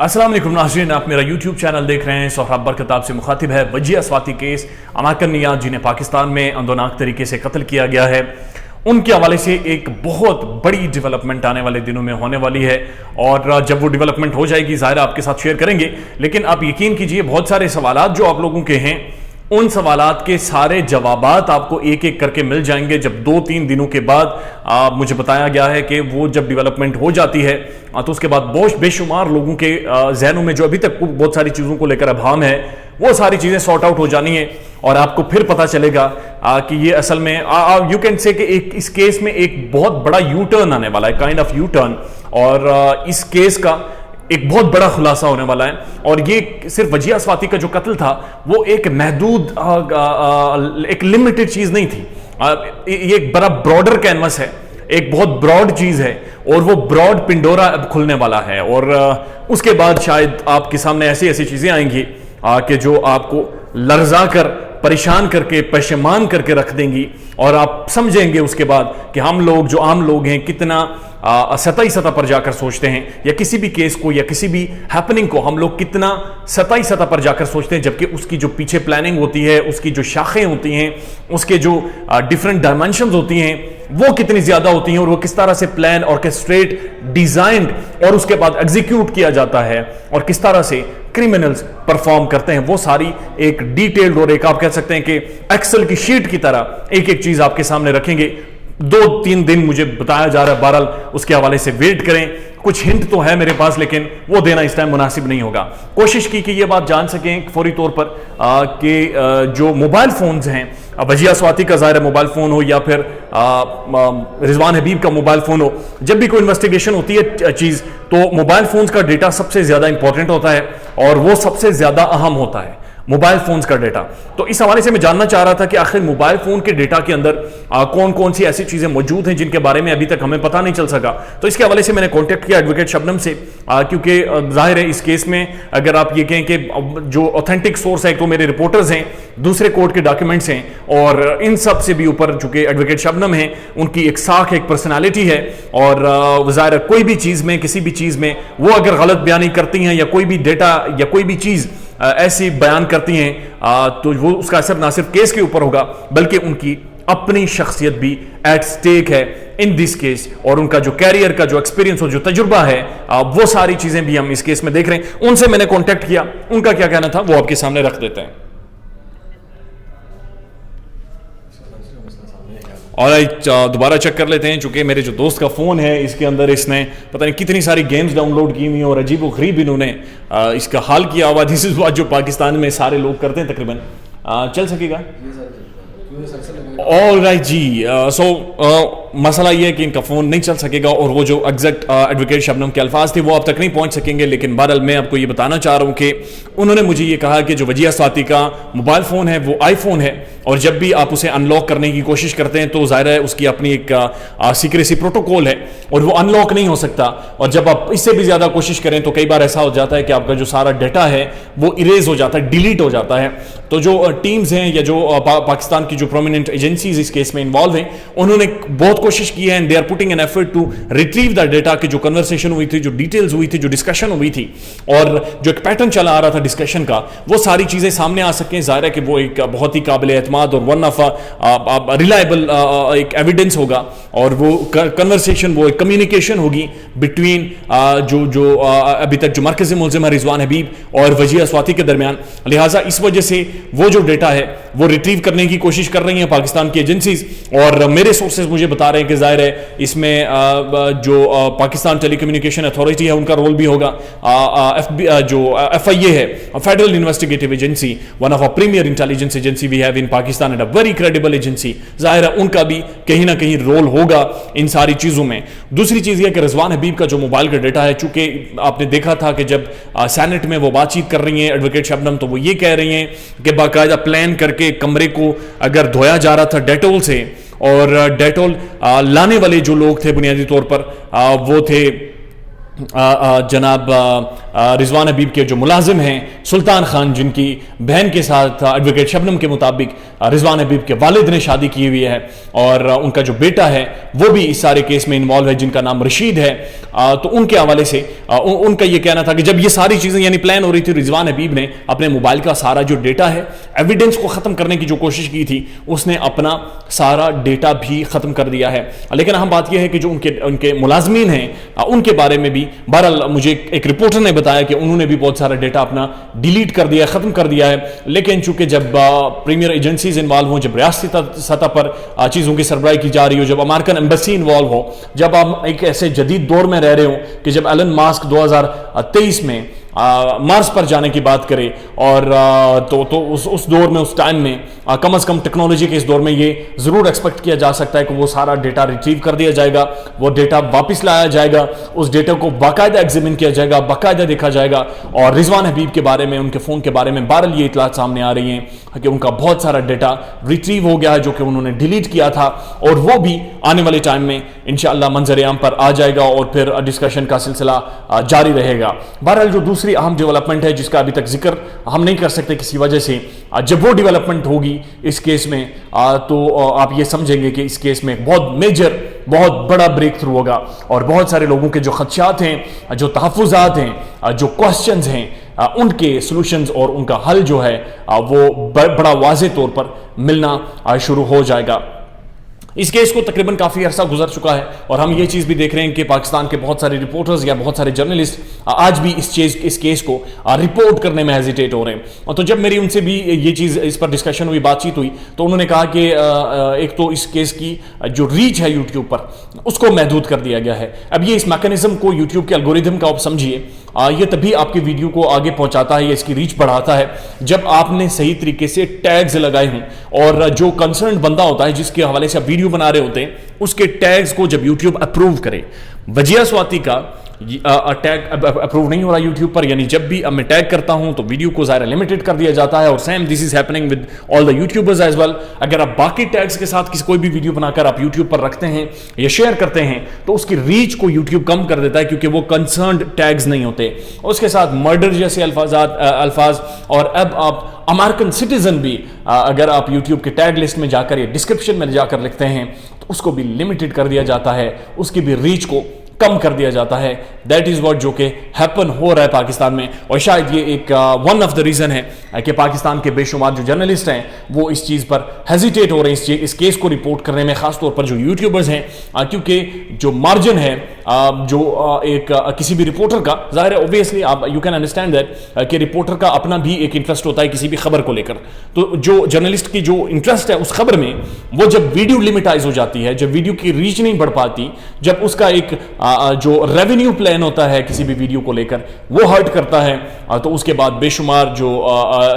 अस्सलाम वालेकुम नाज़रीन, आप मेरा YouTube चैनल देख रहे हैं। सोहराब बरकताब से मुखातिब है वजिया स्वाति केस। अमाकन नियाज़ जिन्हें पाकिस्तान में अंदोनाक तरीके से कत्ल किया गया है, उनके हवाले से एक बहुत बड़ी डेवलपमेंट आने वाले दिनों में होने वाली है और जब वो डेवलपमेंट हो जाएगी ज़ाहिर आपके साथ शेयर करेंगे। लेकिन आप यकीन कीजिए बहुत सारे सवालात जो आप लोगों के हैं, उन सवालात के सारे जवाबात आपको एक एक करके मिल जाएंगे जब 2-3 दिनों के बाद मुझे बताया गया है कि वो जब डेवलपमेंट हो जाती है तो उसके बाद बहुत बेशुमार लोगों के जहनों में जो अभी तक बहुत सारी चीज़ों को लेकर अभाम है, वो सारी चीज़ें सॉर्ट आउट हो जानी है और आपको फिर पता चलेगा कि ये असल में यू कैन से कि एक इस केस में एक बहुत बड़ा यू टर्न आने वाला है, काइंड ऑफ यू टर्न। और इस केस का एक बहुत बड़ा खुलासा होने वाला है। और ये सिर्फ वजिया स्वाति का जो कत्ल था वो एक महदूद एक लिमिटेड चीज नहीं थी, ये एक बड़ा ब्रॉडर कैनवस है, एक बहुत ब्रॉड चीज है और वो ब्रॉड पिंडोरा अब खुलने वाला है। और उसके बाद शायद आपके सामने ऐसी ऐसी चीजें आएंगी कि जो आपको लर्जा कर, परेशान करके, पशेमान करके रख देंगी और आप समझेंगे उसके बाद कि हम लोग जो आम लोग हैं कितना सतही सतह पर जाकर सोचते हैं, या किसी भी केस को या किसी भी हैपनिंग को हम लोग कितना सतही सतह पर जाकर सोचते हैं, जबकि उसकी जो पीछे प्लानिंग होती है, उसकी जो शाखें होती हैं, उसके जो डिफरेंट डायमेंशंस होती हैं वो कितनी ज्यादा होती हैं और वो किस तरह से प्लान, ऑर्केस्ट्रेट, डिजाइंड और उसके बाद एग्जीक्यूट किया जाता है और किस तरह से क्रिमिनल्स परफॉर्म करते हैं, वो सारी एक डिटेल्ड और एक आप कह सकते हैं कि एक्सेल की शीट की तरह एक एक चीज आपके सामने रखेंगे। 2-3 दिन मुझे बताया जा रहा है, बहरहाल उसके हवाले से वेट करें। कुछ हिंट तो है मेरे पास लेकिन वो देना इस टाइम मुनासिब नहीं होगा। कोशिश की कि ये बात जान सकें फौरी तौर पर कि जो मोबाइल फोन्स हैं, वजिया स्वाति का ज़ाहिर मोबाइल फ़ोन हो या फिर रिजवान हबीब का मोबाइल फ़ोन हो, जब भी कोई इन्वेस्टिगेशन होती है चीज़ तो मोबाइल फ़ोन्स का डेटा सबसे ज़्यादा इंपॉर्टेंट होता है और वो सबसे ज़्यादा अहम होता है, मोबाइल फोन्स का डेटा। तो इस हवाले से मैं जानना चाह रहा था कि आखिर मोबाइल फोन के डेटा के अंदर कौन कौन सी ऐसी चीजें मौजूद हैं जिनके बारे में अभी तक हमें पता नहीं चल सका। तो इसके हवाले से मैंने कांटेक्ट किया एडवोकेट शबनम से, क्योंकि जाहिर है इस केस में अगर आप ये कहें कि जो ऑथेंटिक सोर्स है तो मेरे रिपोर्टर्स हैं, दूसरे कोर्ट के डॉक्यूमेंट्स हैं और इन सब से भी ऊपर चूंकि एडवोकेट शबनम है, उनकी एक साख, एक पर्सनैलिटी है और जाहिर है कोई भी चीज में, किसी भी चीज में वो अगर गलत बयानी करती हैं या कोई भी डेटा या कोई भी चीज ऐसी बयान करती हैं तो वो उसका असर ना सिर्फ केस के ऊपर होगा बल्कि उनकी अपनी शख्सियत भी एट स्टेक है इन दिस केस और उनका जो कैरियर का जो एक्सपीरियंस और जो तजुर्बा है वो सारी चीजें भी हम इस केस में देख रहे हैं। उनसे मैंने कांटेक्ट किया, उनका क्या कहना था वो आपके सामने रख देते हैं। और दोबारा चेक कर लेते हैं, चूंकि मेरे जो दोस्त का फ़ोन है इसके अंदर इसने पता नहीं कितनी सारी गेम्स डाउनलोड की हुई और अजीब व गरीब इन्होंने इसका हाल किया हुआ। दिस इज बात जो पाकिस्तान में सारे लोग करते हैं तकरीबन। चल सकेगा ऑल राइट जी। मसला ये है कि इनका फ़ोन नहीं चल सकेगा और वो जो एग्जैक्ट एडवोकेट शबनम के अल्फाज थे वो आप तक नहीं पहुंच सकेंगे। लेकिन बहरहाल मैं आपको ये बताना चाह रहा हूं कि उन्होंने मुझे ये कहा कि जो वजिया स्वाति का मोबाइल फ़ोन है वो आईफोन है और जब भी आप उसे अनलॉक करने की कोशिश करते हैं तो ज़ाहिर है उसकी अपनी एक सीक्रेसी प्रोटोकॉल है और वो अनलॉक नहीं हो सकता। और जब आप इससे भी ज़्यादा कोशिश करें तो कई बार ऐसा हो जाता है कि आपका जो सारा डाटा है वो इरेज हो जाता है, डिलीट हो जाता है। तो जो टीम्स हैं या जो पाकिस्तान की जो प्रोमिनेंट एजेंसीज इस केस में इन्वॉल्व हैं, उन्होंने बहुत कोशिश की है and they are putting an effort to retrieve the data कि जो कन्वर्सेशन हुई थी, जो डिटेल्स हुई थी, जो डिस्कशन हुई थी और जो एक पैटर्न चला आ रहा था डिस्कशन का, वो सारी चीजें सामने आ सकें। जाहिर है कि वो एक बहुत ही काबिल एतमाद और वन ऑफ रिलायबल एक एविडेंस होगा और वो कन्वर्सेशन, वो एक कम्युनिकेशन होगी बिटवीन जो अभी तक जो मरकज़ी मुल्ज़िम है रिजवान हबीब और वजिया स्वाति के दरमियान। लिहाजा इस वजह से वो जो डेटा है वो रिट्रीव करने की कोशिश कर रही हैं पाकिस्तान की एजेंसीज और मेरे सोर्सेज मुझे बता रहे हैं कि जाहिर है इसमें जो पाकिस्तान टेलीकम्युनिकेशन अथॉरिटी है उनका रोल भी होगा। जो FIA है, federal investigative agency, one of a premier intelligence agency we have in Pakistan and a very credible agency, जाहिर है उनका भी कहीं ना कहीं रोल होगा इन सारी चीजों में। दूसरी चीज यह कि रिजवान हबीब का जो मोबाइल का डेटा है, चूंकि आपने देखा था कि जब सेनेट में वो बातचीत कर रही हैं एडवोकेट शबनम, तो वो ये कह रही हैं कि बाकायदा प्लान करके कमरे को अगर धोया जा रहा था डेटोल से और डेटोल लाने वाले जो लोग थे बुनियादी तौर पर वो थे जनाब रिजवान हबीब के जो मुलाजिम हैं सुल्तान खान, जिनकी बहन के साथ एडवोकेट शबनम के मुताबिक रिजवान हबीब के वालिद ने शादी की हुई है और उनका जो बेटा है वो भी इस सारे केस में इन्वॉल्व है, जिनका नाम रशीद है। तो उनके हवाले से उनका ये कहना था कि जब ये सारी चीजें यानी प्लान हो रही थी, रिजवान हबीब ने अपने मोबाइल का सारा जो डेटा है, एविडेंस को खत्म करने की जो कोशिश की थी, उसने अपना सारा डेटा भी खत्म कर दिया है। लेकिन अहम बात यह है कि जो उनके मुलाजमीन हैं उनके बारे में भी बहरहाल मुझे एक रिपोर्टर ने बताया कि उन्होंने भी बहुत सारा डेटा अपना डिलीट कर दिया, खत्म कर दिया है। लेकिन चूंकि जब प्रीमियर एजेंसीज इन्वॉल्व हो, जब रियासती सतह पर चीजों की सरबराही की जा रही हो, जब अमेरिकन एम्बेसी इन्वॉल्व हो, जब आप एक ऐसे जदीद दौर में रह रहे हो कि जब एलन मास्क 2023 में मार्स पर जाने की बात करें और तो उस दौर में, उस टाइम में कम से कम टेक्नोलॉजी के इस दौर में ये जरूर एक्सपेक्ट किया जा सकता है कि वो सारा डेटा रिट्रीव कर दिया जाएगा, वो डेटा वापस लाया जाएगा, उस डेटा को बाकायदा एग्जामिन किया जाएगा, बाकायदा देखा जाएगा। और रिजवान हबीब के बारे में, उनके फोन के बारे में बहरहाल ये इतलात सामने आ रही हैं कि उनका बहुत सारा डेटा रिट्रीव हो गया है जो कि उन्होंने डिलीट किया था, और वो भी आने वाले टाइम में इंशाअल्लाह मंजर आम पर आ जाएगा और फिर डिस्कशन का सिलसिला जारी रहेगा। बहरहाल जो दूसरी अहम डेवलपमेंट है जिसका अभी तक जिक्र हम नहीं कर सकते किसी वजह से, जब वो डेवलपमेंट होगी इस केस में तो आप ये समझेंगे कि इस केस में बहुत मेजर, बहुत बड़ा ब्रेक थ्रू होगा और बहुत सारे लोगों के जो खदशात हैं, जो तहफ़्फ़ुज़ात हैं, जो क्वेश्चंस हैं, उनके सॉल्यूशंस और उनका हल जो है वो बड़ा वाज़े तौर पर मिलना शुरू हो जाएगा। इस केस को तकरीबन काफ़ी अरसा गुजर चुका है और हम ये चीज़ भी देख रहे हैं कि पाकिस्तान के बहुत सारे रिपोर्टर्स या बहुत सारे जर्नलिस्ट आज भी इस केस को रिपोर्ट करने में हेजिटेट हो रहे हैं। और तो जब मेरी उनसे भी ये चीज़, इस पर डिस्कशन हुई, बातचीत हुई, तो उन्होंने कहा कि एक तो इस केस की जो रीच है यूट्यूब पर, उसको महदूद कर दिया गया है। अब ये इस मैकेनिज्म को, यूट्यूब के एल्गोरिथम का आप समझिए, ये तभी आपकी वीडियो को आगे पहुंचाता है या इसकी रीच बढ़ाता है जब आपने सही तरीके से टैग्स लगाए हों और जो कंसर्न बंदा होता है जिसके हवाले से आप वीडियो बना रहे होते हैं उसके टैग्स को जब यूट्यूब अप्रूव करे। वजिया स्वाति का टैग अप्रूव नहीं हो रहा यूट्यूब पर, यानी जब भी अब मैं टैग करता हूं तो वीडियो को ज़ाहिर लिमिटेड कर दिया जाता है और same this is happening with all the YouTubers as well. अगर आप बाकी टैग्स के साथ कोई भी वीडियो बनाकर आप यूट्यूब पर रखते हैं या शेयर करते हैं तो उसकी रीच को यूट्यूब कम कर देता है क्योंकि वो कंसर्न्ड टैग्स नहीं होते। उसके साथ मर्डर जैसे अल्फाज और अब आप अमेरिकन सिटीजन भी अगर आप यूट्यूब के टैग लिस्ट में जाकर या डिस्क्रिप्शन में जाकर लिखते हैं तो उसको भी लिमिटेड कर दिया जाता है, उसकी भी रीच को कम कर दिया जाता है। दैट इज व्हाट जो कि हैपन हो रहा है पाकिस्तान में और शायद ये एक वन ऑफ द रीजन है कि पाकिस्तान के बेशुमार जो जर्नलिस्ट हैं वो इस चीज़ पर हेजिटेट हो रहे हैं इस केस को रिपोर्ट करने में, खासतौर पर जो यूट्यूबर्स हैं, क्योंकि जो मार्जिन है जो किसी भी रिपोर्टर का, जाहिर है ऑब्वियसली आप यू कैन अंडरस्टैंड दैट कि रिपोर्टर का अपना भी एक इंटरेस्ट होता है किसी भी खबर को लेकर। तो जो जर्नलिस्ट की जो इंटरेस्ट है उस खबर में, वो जब वीडियो लिमिटाइज हो जाती है, जब वीडियो की रीच नहीं बढ़ पाती, जब उसका एक जो रेवेन्यू प्लान होता है किसी भी वीडियो को लेकर वो हर्ट करता है, तो उसके बाद बेशुमार जो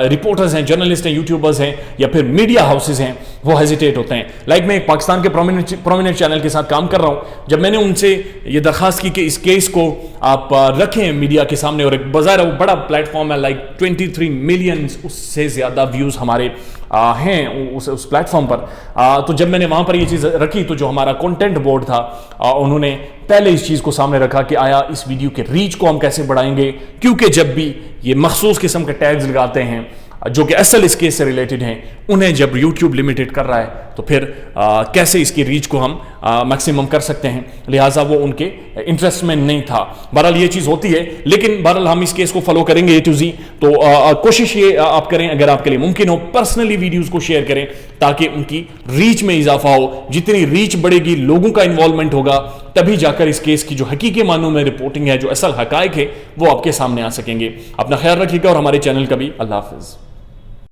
रिपोर्टर्स हैं, जर्नलिस्ट हैं, यूट्यूबर्स हैं या फिर मीडिया हाउसेज हैं वो हेजिटेट होते हैं। लाइक मैं एक पाकिस्तान के प्रोमिनेंट चैनल के साथ काम कर रहा हूं, जब मैंने उनसे ये दरखास्त की कि इस केस को आप रखें मीडिया के सामने, और एक बाजार है, वो बड़ा प्लेटफॉर्म है, लाइक 23 मिलियन उससे ज्यादा व्यूज हमारे हैं उस प्लेटफॉर्म पर, तो जब मैंने वहां पर ये चीज रखी तो जो हमारा कंटेंट बोर्ड था उन्होंने पहले इस चीज को सामने रखा कि आया इस वीडियो के रीच को हम कैसे बढ़ाएंगे, क्योंकि जब भी ये मखसूस किस्म के टैग्स लगाते हैं जो कि असल इस केस से रिलेटेड हैं, उन्हें जब YouTube लिमिटेड कर रहा है तो फिर कैसे इसकी रीच को हम मैक्सिमम कर सकते हैं, लिहाजा वो उनके इंटरेस्ट में नहीं था। बहरहाल ये चीज़ होती है, लेकिन बहरहाल हम इस केस को फॉलो करेंगे A to Z। तो कोशिश ये आप करें, अगर आपके लिए मुमकिन हो, पर्सनली वीडियोज़ को शेयर करें ताकि उनकी रीच में इजाफा हो। जितनी रीच बढ़ेगी, लोगों का इन्वॉल्वमेंट होगा, तभी जाकर इस केस की जो हकीकी मानों में रिपोर्टिंग है, जो असल हकायक है, वो आपके सामने आ सकेंगे। अपना ख्याल रखिएगा और हमारे चैनल का भी। अल्लाह हाफिज़।